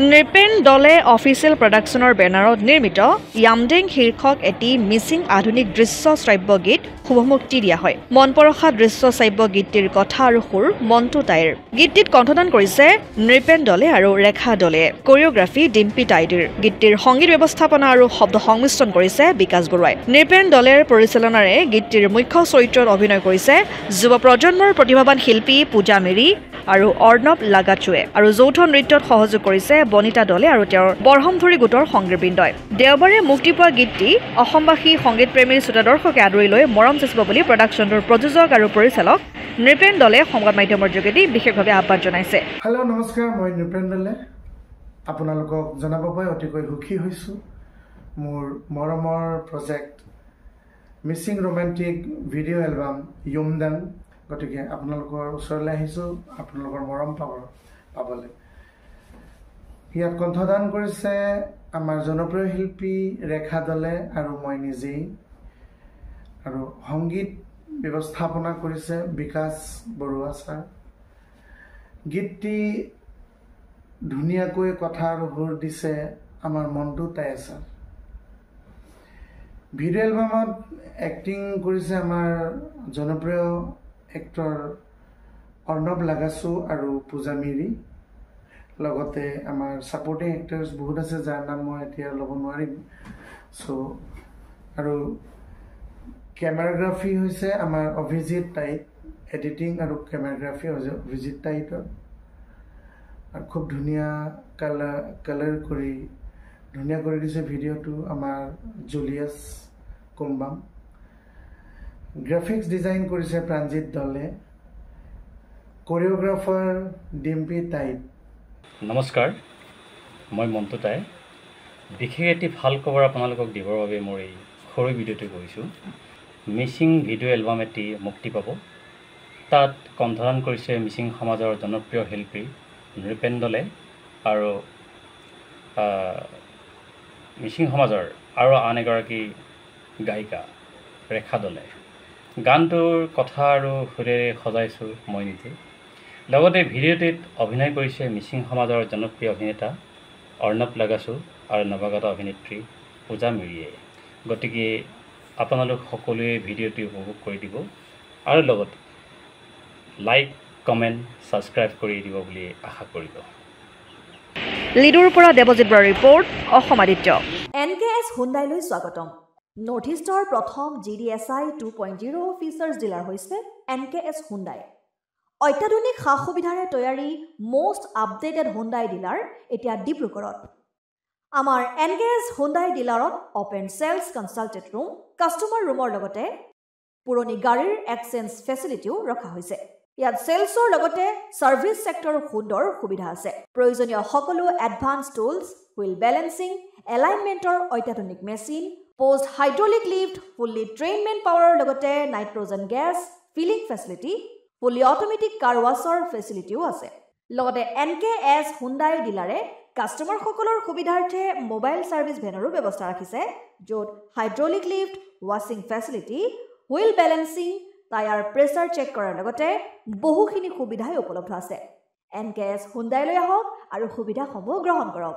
নৃপেন দলে অফিচিয়েল প্ৰডাকশ্যনৰ বেনাৰত নিৰ্মিত য়ামডেং শীৰ্ষক এটি মিচিং আধুনিক দৃশ্য শ্ৰাব্য গীত শুভমুক্তি দিয়া হয়। মনপৰশা দৃশ্য শ্ৰাব্য গীতটিৰ কথা আৰু সুৰ মণ্টু টাইৰ। গীতটিত কণ্ঠদান কৰিছে নৃপেন দলে আৰু ৰেখা দলে। কোৰিঅগ্ৰাফী ডিম্পি টাইডিৰ। গীতটিৰ সংগীত ব্যৱস্থাপনা আৰু শব্দ সংমিশ্ৰণ কৰিছে বিকাশ বৰুৱাই। নৃপেন দলেৰ পৰিচালনাৰে গীতটিৰ মুখ্য চৰিত্ৰত অভিনয় কৰিছে যুৱ প্ৰজন্মৰ প্ৰতিভাৱান শিল্পী পূজা মেৰী আৰু অৰ্ণৱ লাগাচুৱে আৰু যৌথ নৃত্যত সহযোগ কৰিছে বনিতা দলে আৰু তেওঁৰ বৰহমধুৰী গোটৰ সংগীতবৃন্দই। দেওবাৰে মুক্তি পোৱা গীতটি অসমবাসী সংগীতপ্ৰেমীৰ শ্ৰোতাদৰ্শকে আদৰি লৈ মৰম যাচিব বুলি প্ৰডাকশ্যনটোৰ প্ৰযোজক আৰু পৰিচালক নৃপেন দলে সংবাদ মাধ্যমৰ যোগেদি বিশেষভাৱে আহ্বান জনাইছে। হেল্ল' নমস্কাৰ, মই নৃপেন দলে আপোনালোকক জনাব পাই অতিকৈ সুখী হৈছোঁ। মোৰ মৰমৰ project Mising romantic video' album Yumdeng, গতিকে আপোনালোকৰ ওচৰলৈ আহিছোঁ আপোনালোকৰ মৰম পাবলৈ। ইয়াত কণ্ঠদান কৰিছে আমাৰ জনপ্ৰিয় শিল্পী ৰেখা দলে আৰু মই নিজেই, আৰু সংগীত ব্যৱস্থাপনা কৰিছে বিকাশ বৰুৱা ছাৰ। গীতটি ধুনীয়াকৈ কথা আৰু সুৰ দিছে আমাৰ মণ্টু টাই ছাৰ। ভিডিঅ' এলবামত এক্টিং কৰিছে আমাৰ জনপ্ৰিয় এক্টৰ অৰ্ণৱ লাগাচু আৰু পূজা মিৰি। লগতে আমাৰ ছাপৰ্টিং এক্টৰ্ছ বহুত আছে যাৰ নাম মই এতিয়া ল'ব নোৱাৰিম। আৰু কেমেৰাগ্ৰাফী হৈছে আমাৰ অভিজিত টাইট, এডিটিং আৰু কেমেৰাগ্ৰাফী হৈছে অভিজিত টাইটৰ। আৰু খুব ধুনীয়া কালাৰ কৰি ধুনীয়া কৰি দিছে ভিডিঅ'টো আমাৰ জুলিয়াছ কুম্বাম। গ্ৰাফিক্স ডিজাইন কৰিছে প্ৰাঞ্জিত দলে, কোৰিঅ'গ্ৰাফাৰ ডিম্পি টাইট। নমস্কাৰ, মই মণ্টু টাই। বিশেষ এটি ভাল খবৰ আপোনালোকক দিবৰ বাবে মই এই সৰু ভিডিঅ'টো কৰিছোঁ। মিচিং ভিডিঅ' এলবাম এটি মুক্তি পাব। তাত কণ্ঠদান কৰিছে মিচিং সমাজৰ জনপ্ৰিয় শিল্পী নৃপেন দলে আৰু মিচিং সমাজৰ আৰু আন এগৰাকী গায়িকা ৰেখা দলে। গানটোৰ কথা আৰু সুৰেৰে সজাইছোঁ মই নিজে। লগতে ভিডিঅ'টিত অভিনয় কৰিছে মিচিং সমাজৰ জনপ্ৰিয় অভিনেতা অৰ্ণৱ লাগাচু আৰু নৱাগত অভিনেত্ৰী পূজা মিৰিয়ে। গতিকে আপোনালোক সকলোৱে ভিডিঅ'টি উপভোগ কৰি দিব আৰু লগতে লাইক, কমেণ্ট, ছাবস্ক্ৰাইব কৰি দিব বুলি আশা কৰিব। লিডুৰ পৰা দেৱজিৎ বৰাৰ ৰিপৰ্ট, অসম আদিত্য। NKS হুণ্ডাইলৈ স্বাগতম। নৰ্থ ইষ্টৰ প্ৰথম GDSI 2.0 ফিচাৰ্ছ ডিলাৰ হৈছে NKS হুণ্ডাই। অত্যাধুনিক সা সুবিধাৰে তৈয়াৰী মষ্ট আপডেটেড হুণ্ডাই ডিলাৰ এতিয়া ডিব্ৰুগড়ত। আমাৰ NKS হুণ্ডাই ডিলাৰত open sales consulted room, customer ৰুমৰ লগতে পুৰণি গাড়ীৰ এক্সচেঞ্জ ফেচিলিটিও ৰখা হৈছে। ইয়াত চেলছৰ লগতে ছাৰ্ভিচ ছেক্টৰৰ সুন্দৰ সুবিধা আছে। প্ৰয়োজনীয় সকলো এডভান্স টুলছ, হুইল বেলেন্সিং, এলাইনমেণ্টৰ অত্যাধুনিক machine, post hydraulic lift, fully train men পাৱাৰৰ লগতে nitrogen gas filling facility, fully automatic car washer ফেচিলিটিও আছে। লগতে NKS হুণ্ডাই ডিলাৰে কাষ্টমাৰসকলৰ সুবিধাৰ্থে মোবাইল ছাৰ্ভিচ ভেনৰো ব্যৱস্থা ৰাখিছে, য'ত হাইড্ৰলিক লিফ্ট, ৱাছিং facility, wheel balancing, tyre pressure check কৰাৰ লগতে বহুখিনি সুবিধাই উপলব্ধ আছে। NKS হুণ্ডাইলৈ আহক আৰু সুবিধাসমূহ গ্ৰহণ কৰক।